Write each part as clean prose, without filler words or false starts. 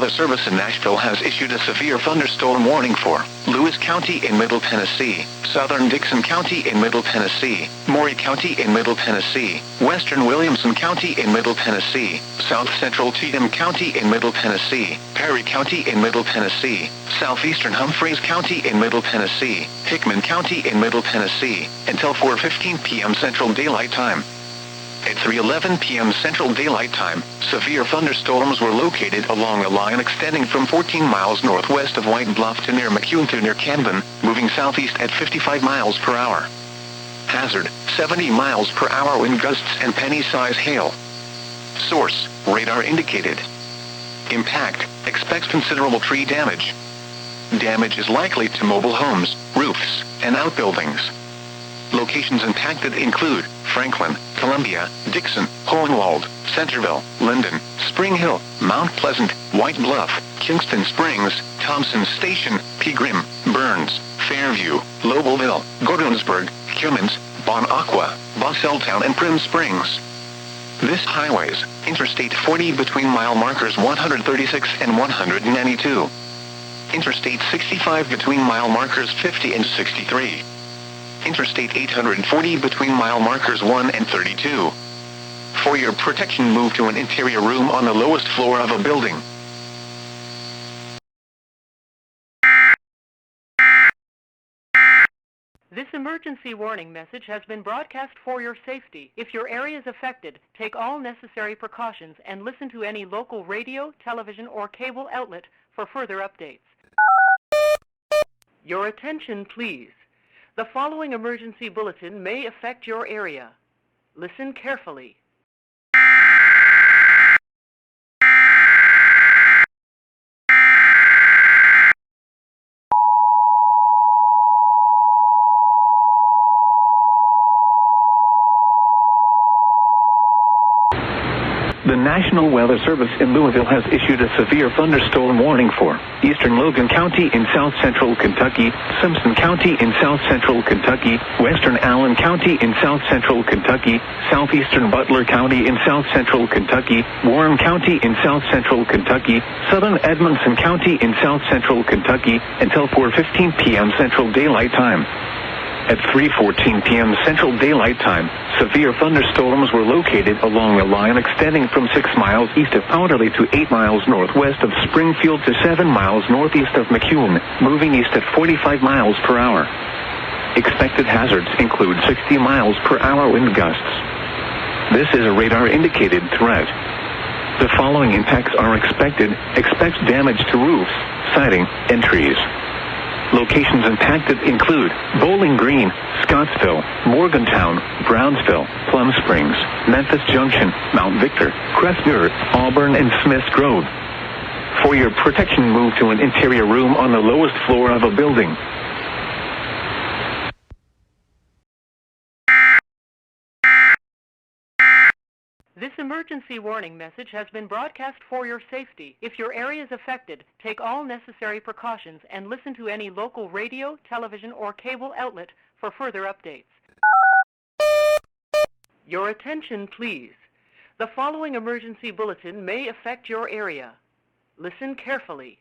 Weather Service in Nashville has issued a severe thunderstorm warning for Lewis County in Middle Tennessee, southern Dixon County in Middle Tennessee, Maury County in Middle Tennessee, western Williamson County in Middle Tennessee, south central Cheatham County in Middle Tennessee, Perry County in Middle Tennessee, southeastern Humphreys County in Middle Tennessee, Hickman County in Middle Tennessee, until 4:15 p.m. Central Daylight Time. At 3:11 p.m. Central Daylight Time, severe thunderstorms were located along a line extending from 14 miles northwest of White Bluff to near McCune to near Camden, moving southeast at 55 miles per hour. Hazard, 70 miles per hour wind gusts and penny-size hail. Source, radar indicated. Impact, expects considerable tree damage. Damage is likely to mobile homes, roofs, and outbuildings. Locations impacted include Franklin, Columbia, Dixon, Hohenwald, Centerville, Linden, Spring Hill, Mount Pleasant, White Bluff, Kingston Springs, Thompson Station, Pegram, Burns, Fairview, Lobelville, Gordonsburg, Cummins, Bon Aqua, Bosseltown and Prim Springs. This highways, Interstate 40 between mile markers 136 and 192. Interstate 65 between mile markers 50 and 63. Interstate 840 between mile markers 1 and 32. For your protection, move to an interior room on the lowest floor of a building. This emergency warning message has been broadcast for your safety. If your area is affected, take all necessary precautions and listen to any local radio, television, or cable outlet for further updates. Your attention, please. The following emergency bulletin may affect your area. Listen carefully. The National Weather Service in Louisville has issued a severe thunderstorm warning for eastern Logan County in south central Kentucky, Simpson County in south central Kentucky, western Allen County in south central Kentucky, southeastern Butler County in south central Kentucky, Warren County in south central Kentucky, southern Edmonson County in south central Kentucky, until 4:15 p.m. Central Daylight Time. At 3:14 p.m. Central Daylight Time, severe thunderstorms were located along a line extending from 6 miles east of Powderly to 8 miles northwest of Springfield to 7 miles northeast of McCune, moving east at 45 miles per hour. Expected hazards include 60 miles per hour wind gusts. This is a radar-indicated threat. The following impacts are expected. Expect damage to roofs, siding, and trees. Locations impacted include Bowling Green, Scottsville, Morgantown, Brownsville, Plum Springs, Memphis Junction, Mount Victor, Crestmere, Auburn, and Smiths Grove. For your protection, move to an interior room on the lowest floor of a building. This emergency warning message has been broadcast for your safety. If your area is affected, take all necessary precautions and listen to any local radio, television, or cable outlet for further updates. Your attention, please. The following emergency bulletin may affect your area. Listen carefully.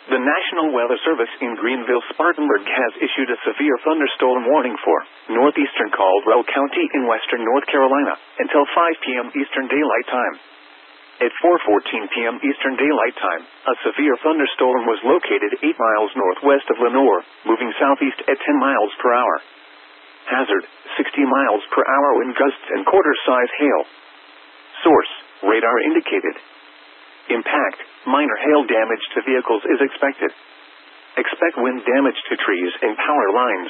The National Weather Service in Greenville-Spartanburg has issued a severe thunderstorm warning for northeastern Caldwell County in western North Carolina until 5 p.m. Eastern Daylight Time. At 4:14 p.m. Eastern Daylight Time, a severe thunderstorm was located 8 miles northwest of Lenoir, moving southeast at 10 miles per hour. Hazard, 60 miles per hour wind gusts and quarter-size hail. Source, radar indicated. Impact, minor hail damage to vehicles is expected. Expect wind damage to trees and power lines.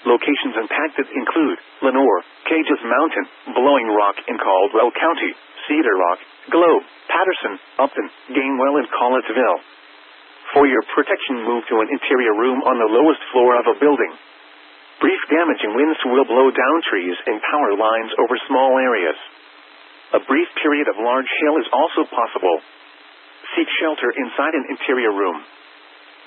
Locations impacted include Lenoir, Cages Mountain, Blowing Rock in Caldwell County, Cedar Rock, Globe, Patterson, Upton, Gainwell, and Collettsville. For your protection, move to an interior room on the lowest floor of a building. Brief damaging winds will blow down trees and power lines over small areas. A brief period of large hail is also possible. seek shelter inside an interior room.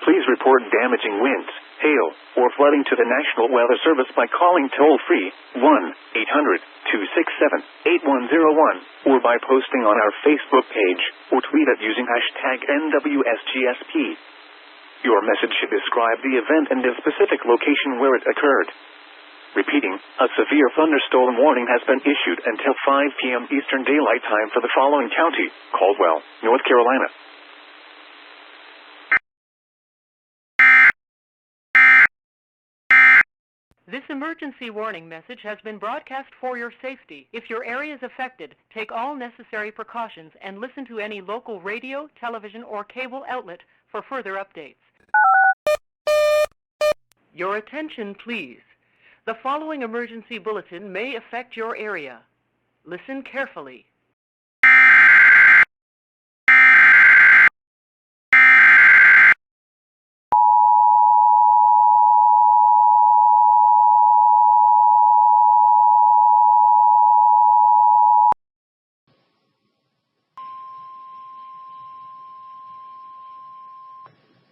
Please report damaging winds, hail, or flooding to the National Weather Service by calling toll-free 1-800-267-8101 or by posting on our Facebook page or tweet it using hashtag NWSGSP. Your message should describe the event and the specific location where it occurred. Repeating, a severe thunderstorm warning has been issued until 5 p.m. Eastern Daylight Time for the following county: Caldwell, North Carolina. This emergency warning message has been broadcast for your safety. If your area is affected, take all necessary precautions and listen to any local radio, television, or cable outlet for further updates. Your attention, please. The following emergency bulletin may affect your area. Listen carefully.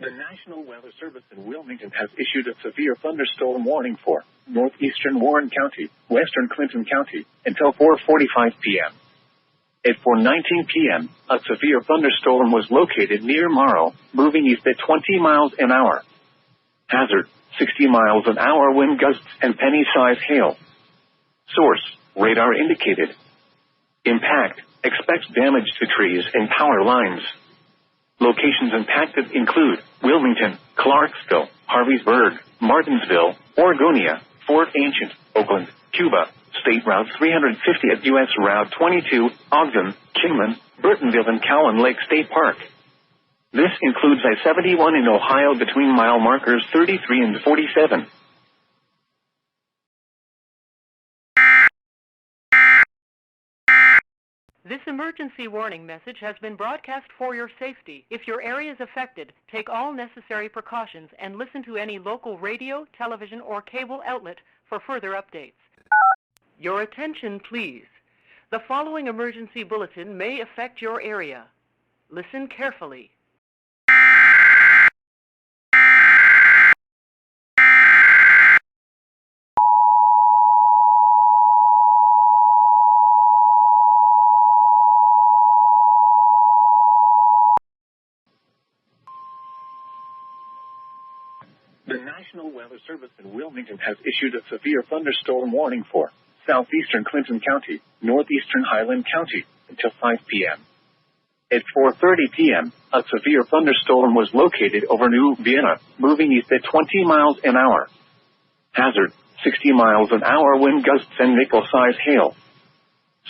The National Weather Service in Wilmington has issued a severe thunderstorm warning for northeastern Warren County, western Clinton County, until 4:45 p.m. At 4:19 p.m., a severe thunderstorm was located near Morrow, moving east at 20 miles an hour. Hazard, 60 miles an hour wind gusts and penny-sized hail. Source, radar indicated. Impact, expects damage to trees and power lines. Locations impacted include Wilmington, Clarksville, Harveysburg, Martinsville, Oregonia, Fort Ancient, Oakland, Cuba, State Route 350 at U.S. Route 22, Ogden, Kinman, Burtonville, and Cowan Lake State Park. This includes I-71 in Ohio between mile markers 33 and 47. This emergency warning message has been broadcast for your safety. If your area is affected, take all necessary precautions and listen to any local radio, television, or cable outlet for further updates. Your attention, please. The following emergency bulletin may affect your area. Listen carefully. The National Weather Service in Wilmington has issued a severe thunderstorm warning for southeastern Clinton County, northeastern Highland County, until 5 p.m. At 4:30 p.m., a severe thunderstorm was located over New Vienna, moving east at 20 miles an hour. Hazard, 60 miles an hour wind gusts and nickel-sized hail.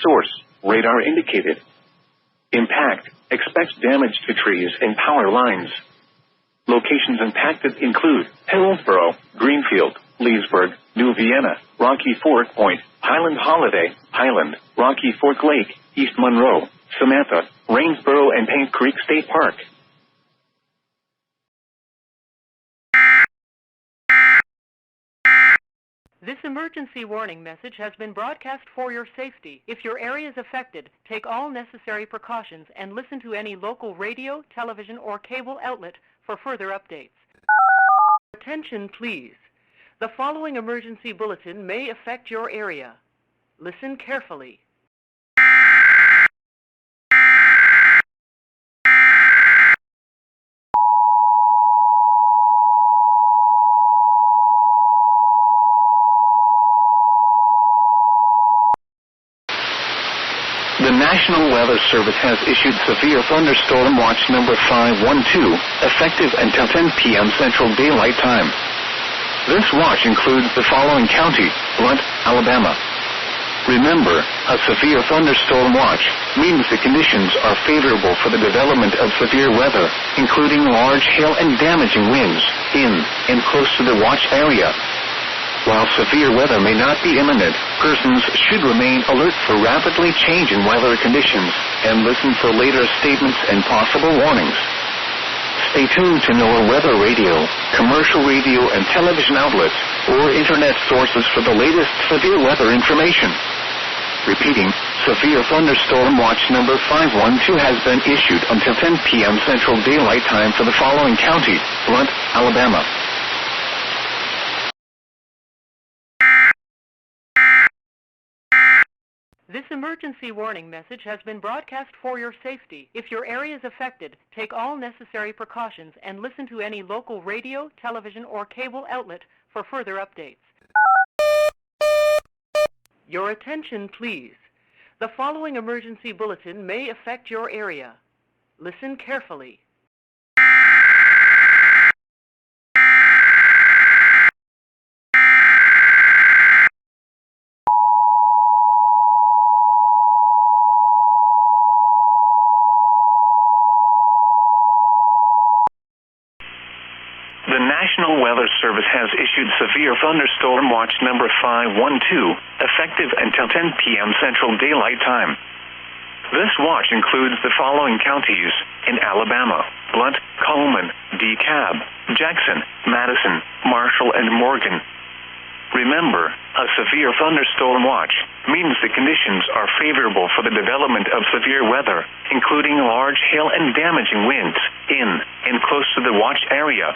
Source, radar indicated. Impact, expects damage to trees and power lines. Locations impacted include Hillsborough, Greenfield, Leesburg, New Vienna, Rocky Fork Point, Highland Holiday, Highland, Rocky Fork Lake, East Monroe, Samantha, Rainsboro, and Paint Creek State Park. This emergency warning message has been broadcast for your safety. If your area is affected, take all necessary precautions and listen to any local radio, television, or cable outlet for further updates. Attention, please. The following emergency bulletin may affect your area. Listen carefully. The National Weather Service has issued severe thunderstorm watch number 512, effective until 10 p.m. Central Daylight Time. This watch includes the following county: Blunt, Alabama. Remember, a severe thunderstorm watch means the conditions are favorable for the development of severe weather, including large hail and damaging winds, in and close to the watch area. While severe weather may not be imminent, persons should remain alert for rapidly changing weather conditions and listen for later statements and possible warnings. Stay tuned to NOAA weather radio, commercial radio and television outlets, or internet sources for the latest severe weather information. Repeating, Severe thunderstorm watch number 512 has been issued until 10 p.m. Central Daylight Time for the following counties: Blunt, Alabama. This emergency warning message has been broadcast for your safety. If your area is affected, take all necessary precautions and listen to any local radio, television, or cable outlet for further updates. Your attention, please. The following emergency bulletin may affect your area. Listen carefully. The National Weather Service has issued severe thunderstorm watch number 512, effective until 10 p.m. Central Daylight Time. This watch includes the following counties in Alabama: Blunt, Coleman, DeKalb, Jackson, Madison, Marshall, and Morgan. Remember, a severe thunderstorm watch means the conditions are favorable for the development of severe weather, including large hail and damaging winds in and close to the watch area.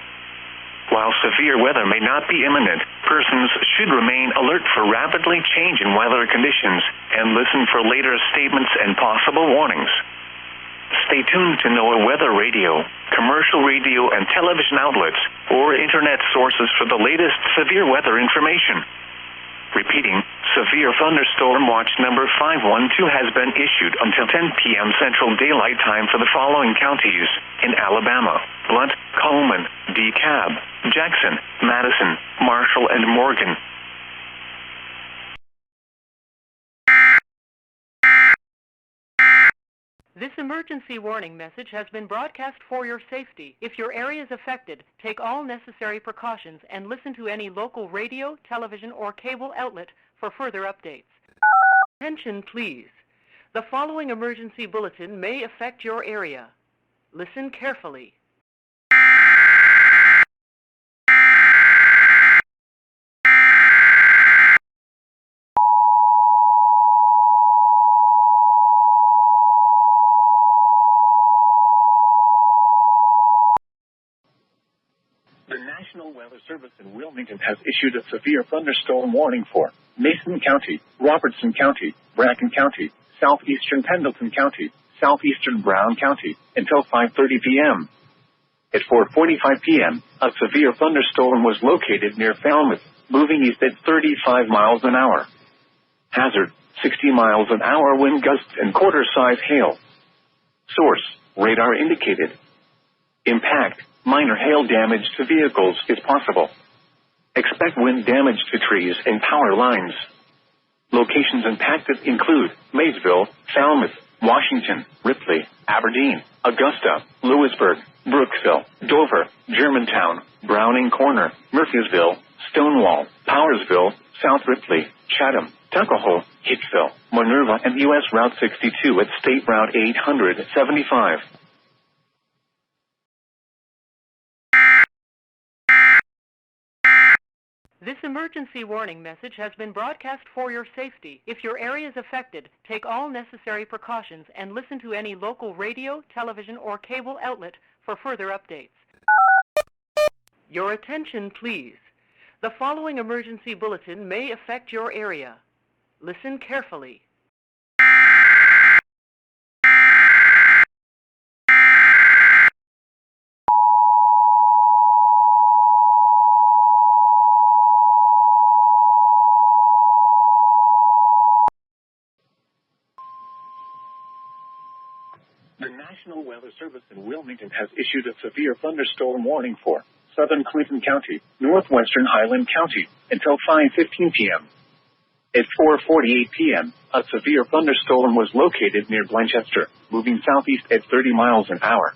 While severe weather may not be imminent, persons should remain alert for rapidly changing weather conditions and listen for later statements and possible warnings. Stay tuned to NOAA weather radio, commercial radio and television outlets, or internet sources for the latest severe weather information. Repeating, severe thunderstorm watch number 512 has been issued until 10 p.m. Central Daylight Time for the following counties in Alabama: Blunt, Coleman, DeKalb, Jackson, Madison, Marshall, and Morgan. This emergency warning message has been broadcast for your safety. If your area is affected, take all necessary precautions and listen to any local radio, television, or cable outlet for further updates. Attention, please. The following emergency bulletin may affect your area. Listen carefully. The National Weather Service in Wilmington has issued a severe thunderstorm warning for Mason County, Robertson County, Bracken County, southeastern Pendleton County, southeastern Brown County, until 5:30 p.m. At 4:45 p.m., a severe thunderstorm was located near Falmouth, moving east at 35 miles an hour. Hazard, 60 miles an hour wind gusts and quarter-size hail. Source, radar indicated. Impact, minor hail damage to vehicles is possible. Expect wind damage to trees and power lines. Locations impacted include Maysville, Falmouth, Washington, Ripley, Aberdeen, Augusta, Lewisburg, Brooksville, Dover, Germantown, Browning Corner, Murphysville, Stonewall, Powersville, South Ripley, Chatham, Tuckahoe, Hicksville, Minerva, and U.S. Route 62 at State Route 875. This emergency warning message has been broadcast for your safety. If your area is affected, take all necessary precautions and listen to any local radio, television, or cable outlet for further updates. Your attention, please. The following emergency bulletin may affect your area. Listen carefully. The National Weather Service in Wilmington has issued a severe thunderstorm warning for southern Clinton County, northwestern Highland County, until 5:15 p.m. At 4:48 p.m., a severe thunderstorm was located near Blanchester, moving southeast at 30 miles an hour.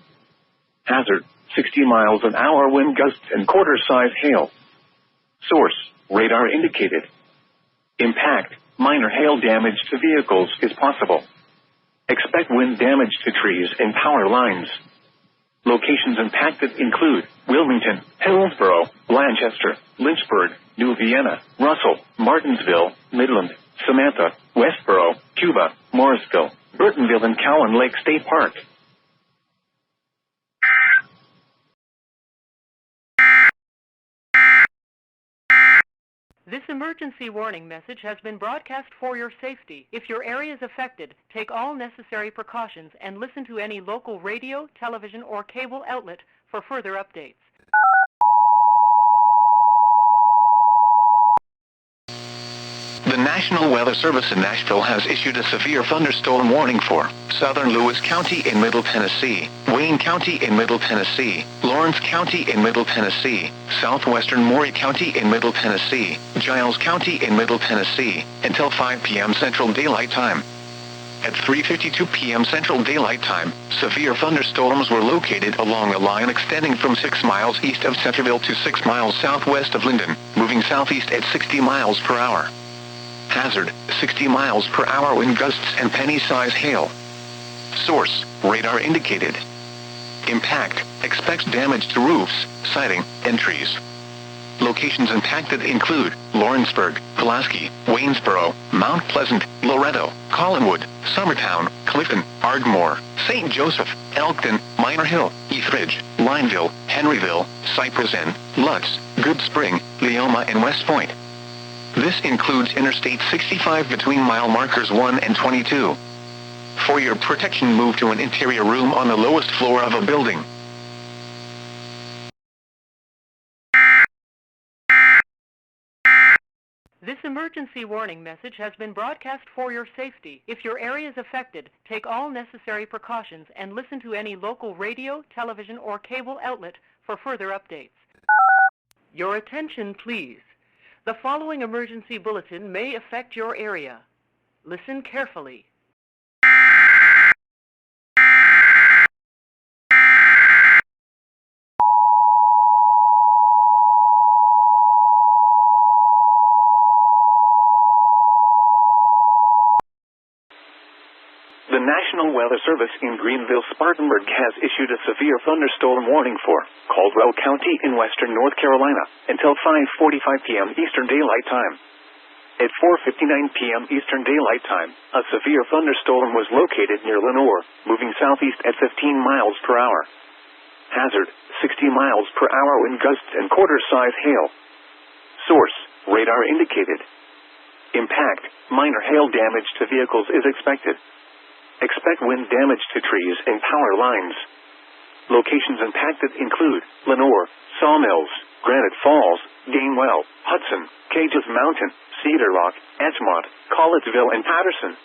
Hazard, 60 miles an hour wind gusts and quarter-size hail. Source, radar indicated. Impact, minor hail damage to vehicles is possible. Expect wind damage to trees and power lines. Locations impacted include Wilmington, Hillsborough, Blanchester, Lynchburg, New Vienna, Russell, Martinsville, Midland, Samantha, Westboro, Cuba, Morrisville, Burtonville, and Cowan Lake State Park. This emergency warning message has been broadcast for your safety. If your area is affected, take all necessary precautions and listen to any local radio, television, or cable outlet for further updates. The National Weather Service in Nashville has issued a severe thunderstorm warning for southern Lewis County in Middle Tennessee, Wayne County in Middle Tennessee, Lawrence County in Middle Tennessee, southwestern Maury County in Middle Tennessee, Giles County in Middle Tennessee, until 5 p.m. Central Daylight Time. At 3:52 p.m. Central Daylight Time, severe thunderstorms were located along a line extending from 6 miles east of Centerville to 6 miles southwest of Linden, moving southeast at 60 miles per hour. Hazard, 60 miles per hour wind gusts and penny-size hail. Source, radar indicated. Impact, expects damage to roofs, siding, and trees. Locations impacted include Lawrenceburg, Pulaski, Waynesboro, Mount Pleasant, Loretto, Collinwood, Summertown, Clifton, Ardmore, St. Joseph, Elkton, Minor Hill, Eastridge, Lineville, Henryville, Cypress Inn, Lutz, Good Spring, Leoma, and West Point. This includes Interstate 65 between mile markers 1 and 22. For your protection, move to an interior room on the lowest floor of a building. This emergency warning message has been broadcast for your safety. If your area is affected, take all necessary precautions and listen to any local radio, television, or cable outlet for further updates. Your attention, please. The following emergency bulletin may affect your area. Listen carefully. The National Weather Service in Greenville-Spartanburg has issued a severe thunderstorm warning for Caldwell County in western North Carolina until 5:45 p.m. Eastern Daylight Time. At 4:59 p.m. Eastern Daylight Time, a severe thunderstorm was located near Lenoir, moving southeast at 15 miles per hour. Hazard, 60 miles per hour wind gusts and quarter-size hail. Source, radar indicated. Impact, minor hail damage to vehicles is expected. Expect wind damage to trees and power lines. Locations impacted include Lenoir, Sawmills, Granite Falls, Gainwell, Hudson, Cages Mountain, Cedar Rock, Edgemont, Collettsville, and Patterson.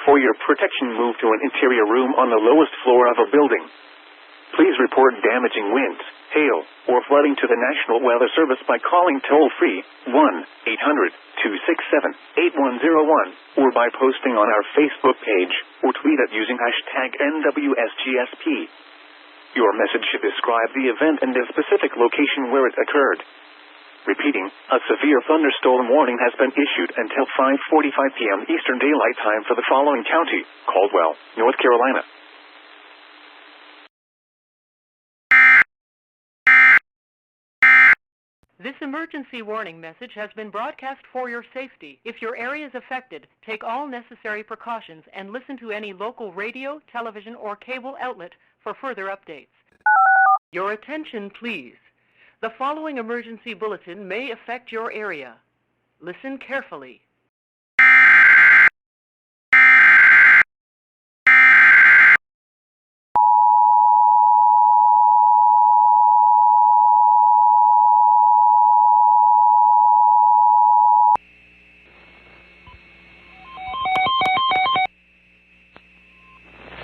For your protection, move to an interior room on the lowest floor of a building. Please report damaging winds, hail, or flooding to the National Weather Service by calling toll-free 1-800-267-8101 or by posting on our Facebook page or tweet it using #NWSGSP. Your message should describe the event and the specific location where it occurred. Repeating, a severe thunderstorm warning has been issued until 5:45 p.m. Eastern Daylight Time for the following county: Caldwell, North Carolina. This emergency warning message has been broadcast for your safety. If your area is affected, take all necessary precautions and listen to any local radio, television, or cable outlet for further updates. Your attention, please. The following emergency bulletin may affect your area. Listen carefully.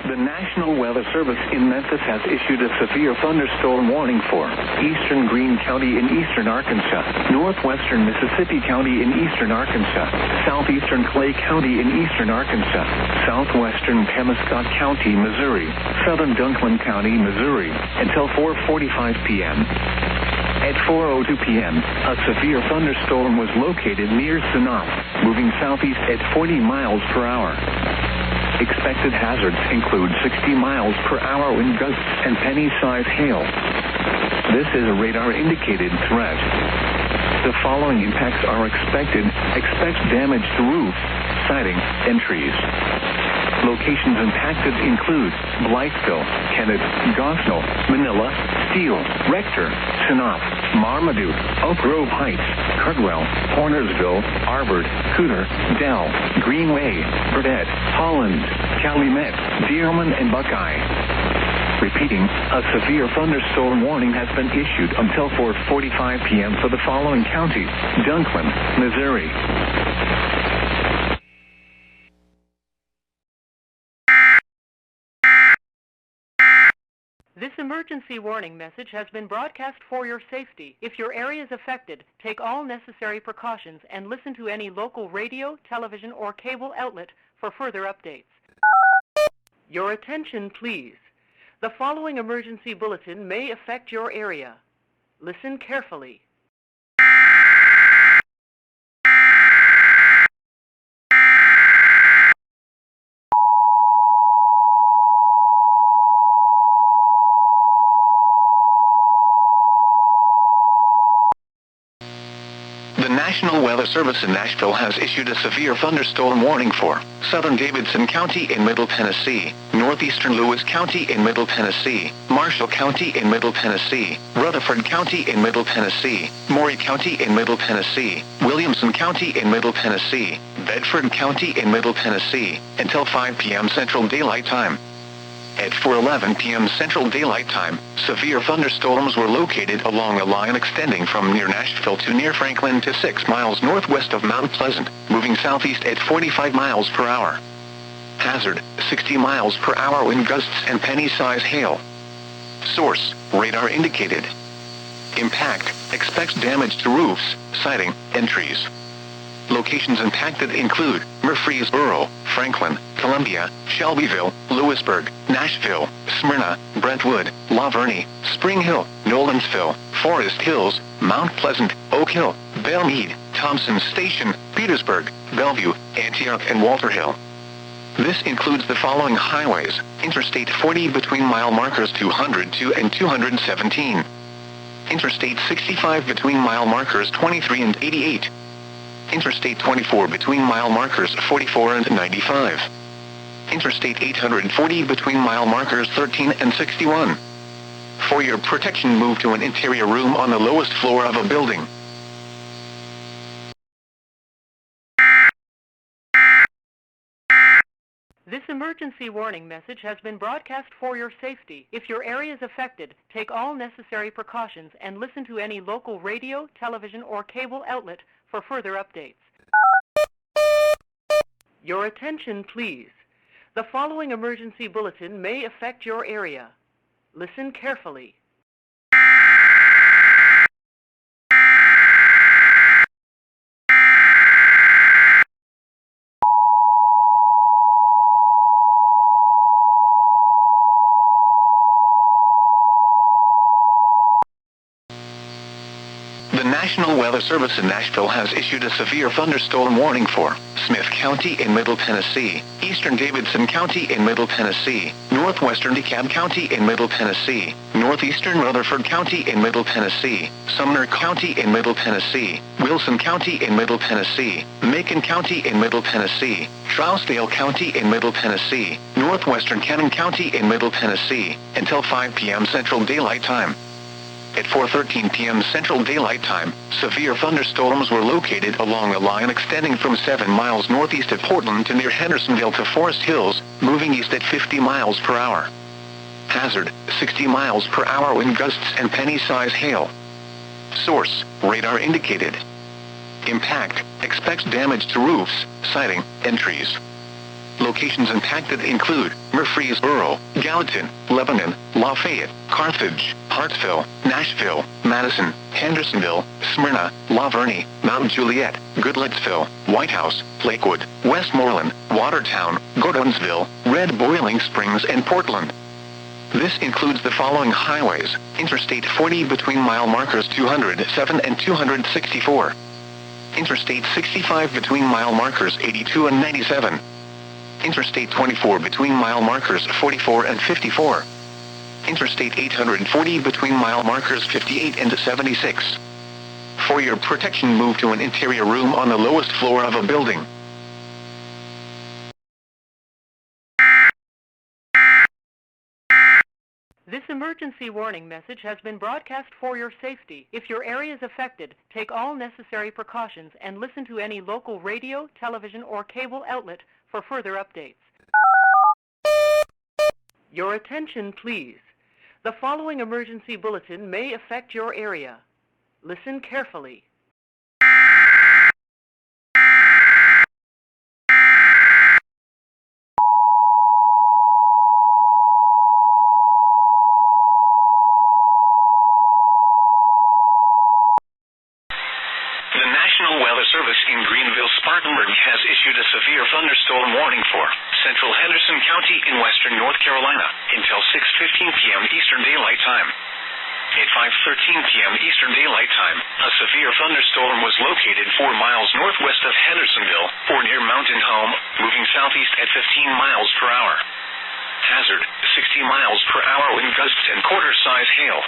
The National Weather Service in Memphis has issued a severe thunderstorm warning for eastern Greene County in eastern Arkansas, northwestern Mississippi County in eastern Arkansas, southeastern Clay County in eastern Arkansas, southwestern Pemiscot County, Missouri, southern Dunklin County, Missouri, until 4:45 p.m. At 4:02 p.m., a severe thunderstorm was located near Sanaa, moving southeast at 40 miles per hour. Expected hazards include 60 miles per hour wind gusts and penny-size hail. This is a radar-indicated threat. The following impacts are expected. Expect damage to roofs, siding, and trees. Locations impacted include Blytheville, Kennett, Gosnell, Manila, Steele, Rector, Sinop, Marmaduke, Oak Grove Heights, Cardwell, Hornersville, Arbor, Cooter, Dell, Greenway, Burdett, Holland, Calumet, Dearman, and Buckeye. Repeating, a severe thunderstorm warning has been issued until 4:45 p.m. for the following counties: Dunklin, Missouri. This emergency warning message has been broadcast for your safety. If your area is affected, take all necessary precautions and listen to any local radio, television, or cable outlet for further updates. Your attention, please. The following emergency bulletin may affect your area. Listen carefully. The National Weather Service in Nashville has issued a severe thunderstorm warning for southern Davidson County in Middle Tennessee, northeastern Lewis County in Middle Tennessee, Marshall County in Middle Tennessee, Rutherford County in Middle Tennessee, Maury County in Middle Tennessee, Williamson County in Middle Tennessee, Bedford County in Middle Tennessee, until 5 p.m. Central Daylight Time. At 4:11 p.m. Central Daylight Time, severe thunderstorms were located along a line extending from near Nashville to near Franklin to 6 miles northwest of Mount Pleasant, moving southeast at 45 miles per hour. Hazard, 60 miles per hour wind gusts and penny-size hail. Source, radar indicated. Impact, expects damage to roofs, siding, and trees. Locations impacted include Murfreesboro, Franklin, Columbia, Shelbyville, Lewisburg, Nashville, Smyrna, Brentwood, La Vernie, Spring Hill, Nolensville, Forest Hills, Mount Pleasant, Oak Hill, Belmead, Thompson Station, Petersburg, Bellevue, Antioch, and Walter Hill. This includes the following highways: Interstate 40 between mile markers 202 and 217. Interstate 65 between mile markers 23 and 88. Interstate 24 between mile markers 44 and 95. Interstate 840 between mile markers 13 and 61. For your protection, move to an interior room on the lowest floor of a building. This emergency warning message has been broadcast for your safety. If your area is affected, take all necessary precautions and listen to any local radio, television, or cable outlet for further updates. Your attention, please. The following emergency bulletin may affect your area. Listen carefully. The National Weather Service in Nashville has issued a severe thunderstorm warning for Smith County in Middle Tennessee, eastern Davidson County in Middle Tennessee, northwestern DeKalb County in Middle Tennessee, northeastern Rutherford County in Middle Tennessee, Sumner County in Middle Tennessee, Wilson County in Middle Tennessee, Macon County in Middle Tennessee, Trousdale County in Middle Tennessee, northwestern Cannon County in Middle Tennessee, until 5 p.m. Central Daylight Time. At 4:13 p.m. Central Daylight Time, severe thunderstorms were located along a line extending from 7 miles northeast of Portland to near Hendersonville to Forest Hills, moving east at 50 miles per hour. Hazard, 60 miles per hour wind gusts and penny-size hail. Source, radar indicated. Impact, expects damage to roofs, siding, and trees. Locations impacted include Murfreesboro, Gallatin, Lebanon, Lafayette, Carthage, Hartsville, Nashville, Madison, Hendersonville, Smyrna, La Vernie, Mount Juliet, Goodlettsville, White House, Lakewood, Westmoreland, Watertown, Gordonsville, Red Boiling Springs, and Portland. This includes the following highways: Interstate 40 between mile markers 207 and 264. Interstate 65 between mile markers 82 and 97. Interstate 24 between mile markers 44 and 54. Interstate 840 between mile markers 58 and 76. For your protection, move to an interior room on the lowest floor of a building. This emergency warning message has been broadcast for your safety. If your area is affected, take all necessary precautions and listen to any local radio, television, or cable outlet for further updates. Your attention, please. The following emergency bulletin may affect your area. Listen carefully. The National Weather Service in Greenville, Spartanburg has issued a severe thunderstorm warning for central Henderson County in western North Carolina until 6:15 p.m. Eastern Daylight Time. At 5:13 p.m. Eastern Daylight Time, a severe thunderstorm was located 4 miles northwest of Hendersonville or near Mountain Home, moving southeast at 15 miles per hour. Hazard, 60 miles per hour wind gusts and quarter-size hail.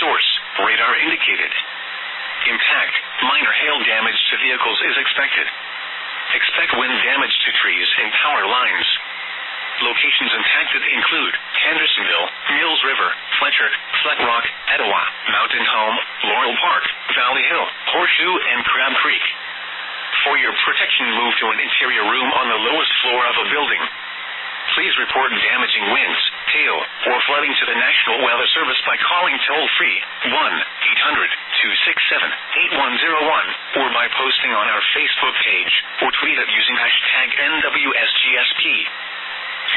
Source, radar indicated. Impact, minor hail damage to vehicles is expected. Expect wind damage to trees and power lines. Locations impacted include Hendersonville, Mills River, Fletcher, Flat Rock, Etowah, Mountain Home, Laurel Park, Valley Hill, Horseshoe, and Crab Creek. For your protection, move to an interior room on the lowest floor of a building. Please report damaging winds, hail, or flooding to the National Weather Service by calling toll-free 1-800-267-8101 or by posting on our Facebook page or tweet it using hashtag NWSGSP.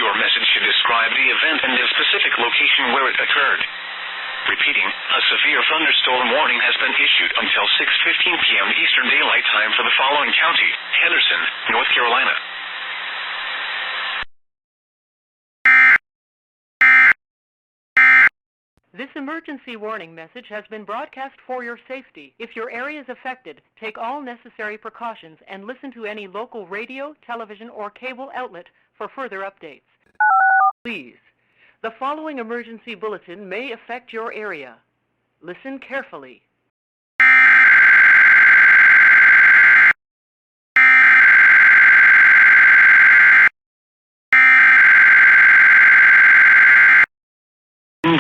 Your message should describe the event and the specific location where it occurred. Repeating, a severe thunderstorm warning has been issued until 6:15 p.m. Eastern Daylight Time for the following county: Henderson, North Carolina. This emergency warning message has been broadcast for your safety. If your area is affected, take all necessary precautions and listen to any local radio, television, or cable outlet for further updates. Please, the following emergency bulletin may affect your area. Listen carefully.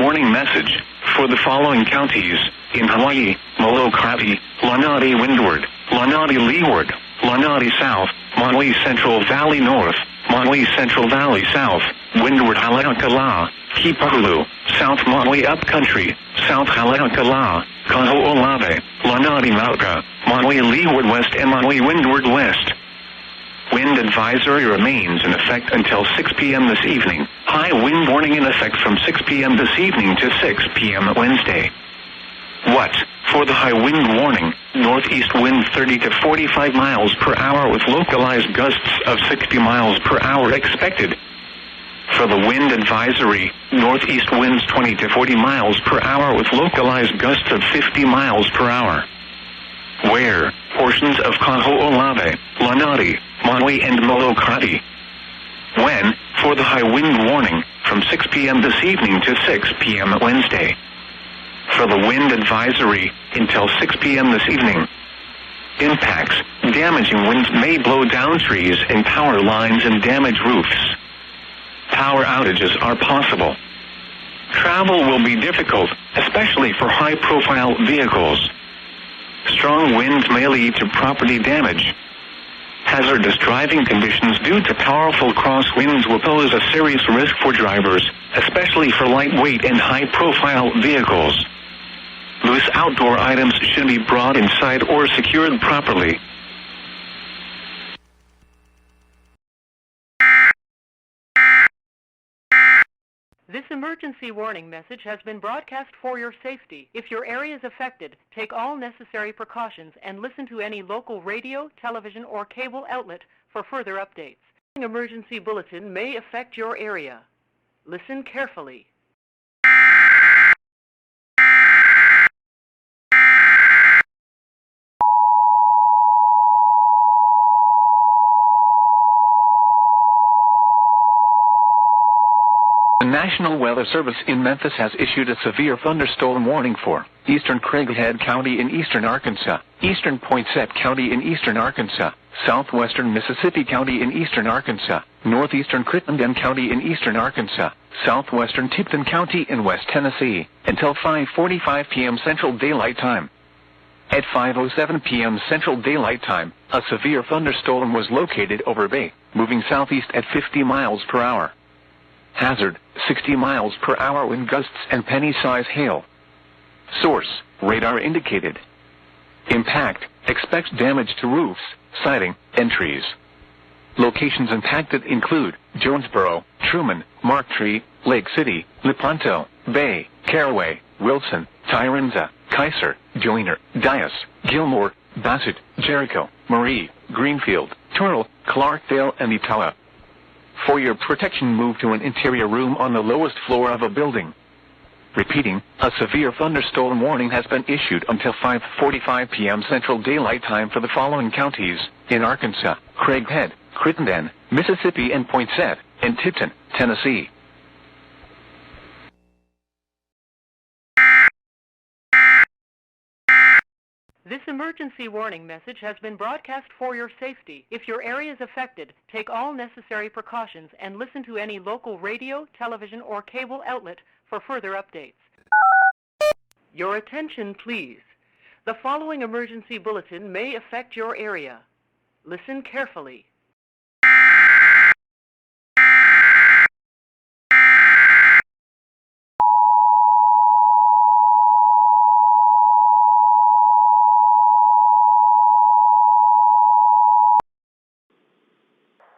Warning message for the following counties in Hawaii: Molokai, Lanai Windward, Lanai Leeward, Lanai South, Maui Central Valley North, Maui Central Valley South, Windward Haleakala, Kipahulu, South Maui Upcountry, South Haleakala, Kaho'olawe, Lanai Mauka, Maui Leeward West and Maui Windward West. Wind advisory remains in effect until 6 p.m. this evening. High wind warning in effect from 6 p.m. this evening to 6 p.m. Wednesday. What? For the high wind warning, northeast wind 30 to 45 miles per hour with localized gusts of 60 miles per hour expected. For the wind advisory, northeast winds 20 to 40 miles per hour with localized gusts of 50 miles per hour. Where? Portions of Kaho'olawe, Lanai, Maui and Molokai. When? For the high wind warning, from 6 p.m. this evening to 6 p.m. Wednesday. For the wind advisory, until 6 p.m. this evening. Impacts: damaging winds may blow down trees and power lines and damage roofs. Power outages are possible. Travel will be difficult, especially for high-profile vehicles. Strong winds may lead to property damage. Hazardous driving conditions due to powerful crosswinds will pose a serious risk for drivers, especially for lightweight and high-profile vehicles. Loose outdoor items should be brought inside or secured properly. This emergency warning message has been broadcast for your safety. If your area is affected, take all necessary precautions and listen to any local radio, television, or cable outlet for further updates. The emergency bulletin may affect your area. Listen carefully. The National Weather Service in Memphis has issued a severe thunderstorm warning for eastern Craighead County in eastern Arkansas, eastern Poinsett County in eastern Arkansas, southwestern Mississippi County in eastern Arkansas, northeastern Crittenden County in eastern Arkansas, southwestern Tipton County in West Tennessee, until 5:45 p.m. Central Daylight Time. At 5:07 p.m. Central Daylight Time, a severe thunderstorm was located over Bay, moving southeast at 50 miles per hour. Hazard, 60 miles per hour wind gusts and penny-size hail. Source, radar indicated. Impact, expect damage to roofs, siding, and trees. Locations impacted include Jonesboro, Truman, Marktree, Lake City, Lepanto, Bay, Caraway, Wilson, Tyrenza, Kaiser, Joyner, Dias, Gilmore, Bassett, Jericho, Marie, Greenfield, Turtle, Clarkdale, and Etowah. For your protection, move to an interior room on the lowest floor of a building. Repeating, a severe thunderstorm warning has been issued until 5:45 p.m. Central Daylight Time for the following counties: in Arkansas, Craighead, Crittenden, Mississippi, and Poinsett, and Tipton, Tennessee. This emergency warning message has been broadcast for your safety. If your area is affected, take all necessary precautions and listen to any local radio, television, or cable outlet for further updates. Your attention, please. The following emergency bulletin may affect your area. Listen carefully.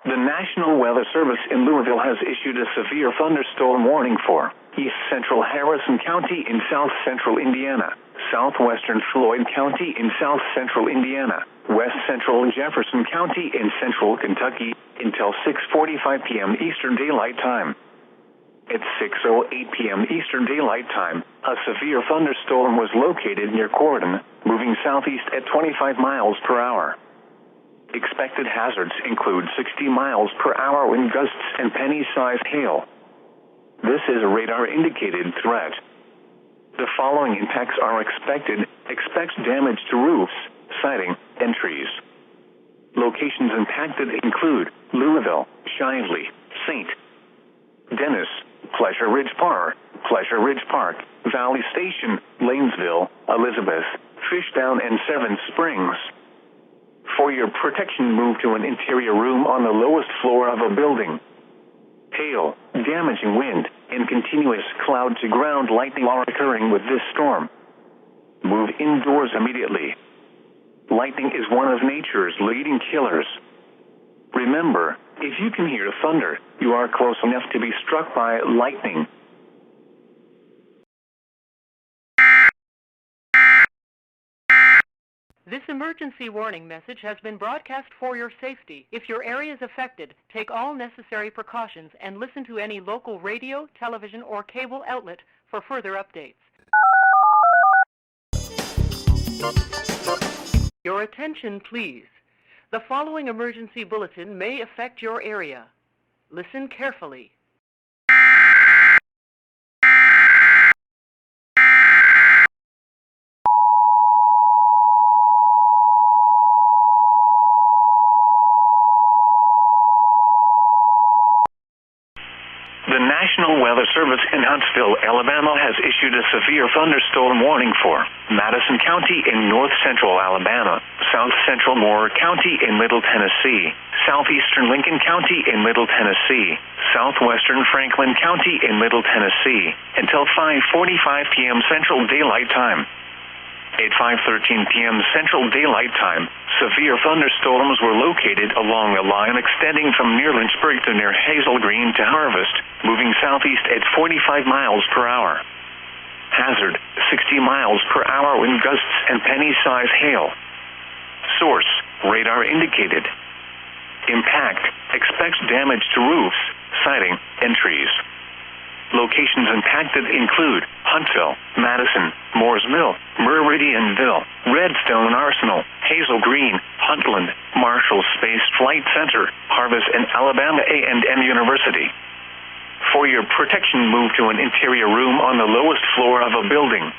The National Weather Service in Louisville has issued a severe thunderstorm warning for East Central Harrison County in South Central Indiana, Southwestern Floyd County in South Central Indiana, West Central Jefferson County in Central Kentucky until 6:45 p.m. Eastern Daylight Time. At 6:08 p.m. Eastern Daylight Time, a severe thunderstorm was located near Corydon, moving southeast at 25 miles per hour. Expected hazards include 60 miles per hour wind gusts and penny-sized hail. This is a radar-indicated threat. The following impacts are expected. Expect damage to roofs, siding, and trees. Locations impacted include Louisville, Shively, St. Denis, Pleasure Ridge Park, Valley Station, Lanesville, Elizabeth, Fishtown, and Seven Springs. For your protection, move to an interior room on the lowest floor of a building. Hail, damaging wind, and continuous cloud-to-ground lightning are occurring with this storm. Move indoors immediately. Lightning is one of nature's leading killers. Remember, if you can hear thunder, you are close enough to be struck by lightning. This emergency warning message has been broadcast for your safety. If your area is affected, take all necessary precautions and listen to any local radio, television, or cable outlet for further updates. Your attention, please. The following emergency bulletin may affect your area. Listen carefully. The National Weather Service in Huntsville, Alabama has issued a severe thunderstorm warning for Madison County in north central Alabama, south central Moore County in middle Tennessee, southeastern Lincoln County in middle Tennessee, southwestern Franklin County in middle Tennessee, until 5:45 p.m. Central Daylight Time. At 5:13 p.m. Central Daylight Time, severe thunderstorms were located along a line extending from near Lynchburg to near Hazel Green to Harvest, moving southeast at 45 miles per hour. Hazard, 60 miles per hour wind gusts and penny-sized hail. Source, radar indicated. Impact, expect damage to roofs, siding, and trees. Locations impacted include Huntsville, Madison, Moores Mill, Meridianville, Redstone Arsenal, Hazel Green, Huntland, Marshall Space Flight Center, Harvest, and Alabama A&M University. For your protection, move to an interior room on the lowest floor of a building.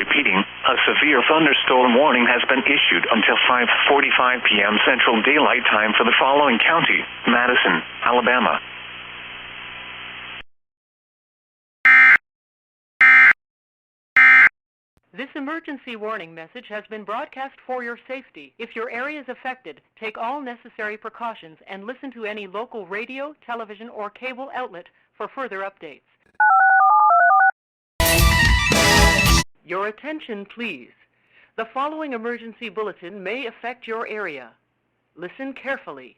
Repeating, a severe thunderstorm warning has been issued until 5:45 p.m. Central Daylight Time for the following county: Madison, Alabama, This emergency warning message has been broadcast for your safety. If your area is affected, take all necessary precautions and listen to any local radio, television, or cable outlet for further updates. Your attention, please. The following emergency bulletin may affect your area. Listen carefully.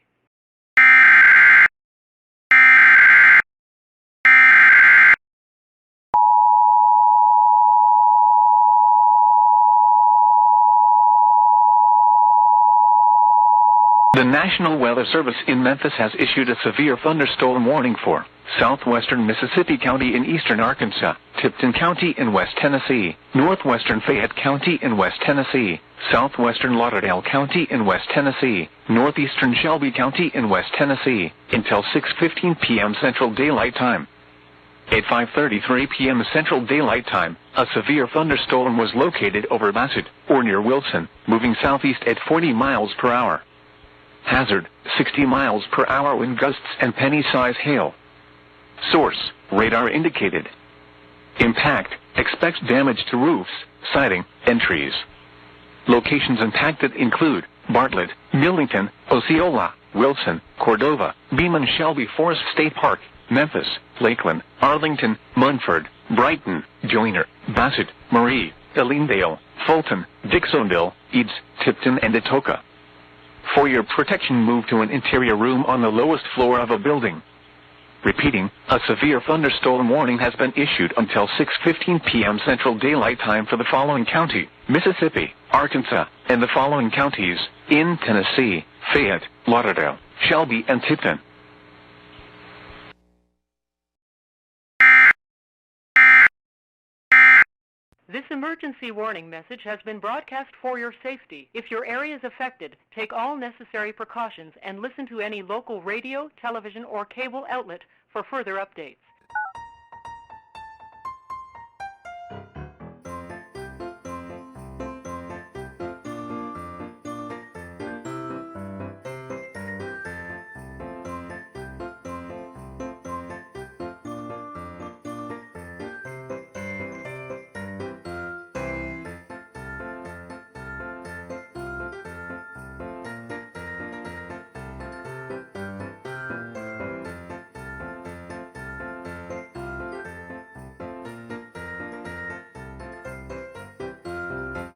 The National Weather Service in Memphis has issued a severe thunderstorm warning for southwestern Mississippi County in eastern Arkansas, Tipton County in West Tennessee, northwestern Fayette County in West Tennessee, southwestern Lauderdale County in West Tennessee, northeastern Shelby County in West Tennessee, until 6:15 p.m. Central Daylight Time. At 5:33 p.m. Central Daylight Time, a severe thunderstorm was located over Bassett, or near Wilson, moving southeast at 40 miles per hour. Hazard, 60 miles per hour wind gusts and penny-size hail. Source, radar indicated. Impact, expects damage to roofs, siding, and trees. Locations impacted include Bartlett, Millington, Osceola, Wilson, Cordova, Beeman Shelby Forest State Park, Memphis, Lakeland, Arlington, Munford, Brighton, Joyner, Bassett, Marie, Ellendale, Fulton, Dixonville, Eads, Tipton, and Atoka. For your protection, move to an interior room on the lowest floor of a building. Repeating, a severe thunderstorm warning has been issued until 6:15 p.m. Central Daylight Time for the following county: Mississippi, Arkansas, and the following counties in Tennessee: Fayette, Lauderdale, Shelby, and Tipton. This emergency warning message has been broadcast for your safety. If your area is affected, take all necessary precautions and listen to any local radio, television, or cable outlet for further updates.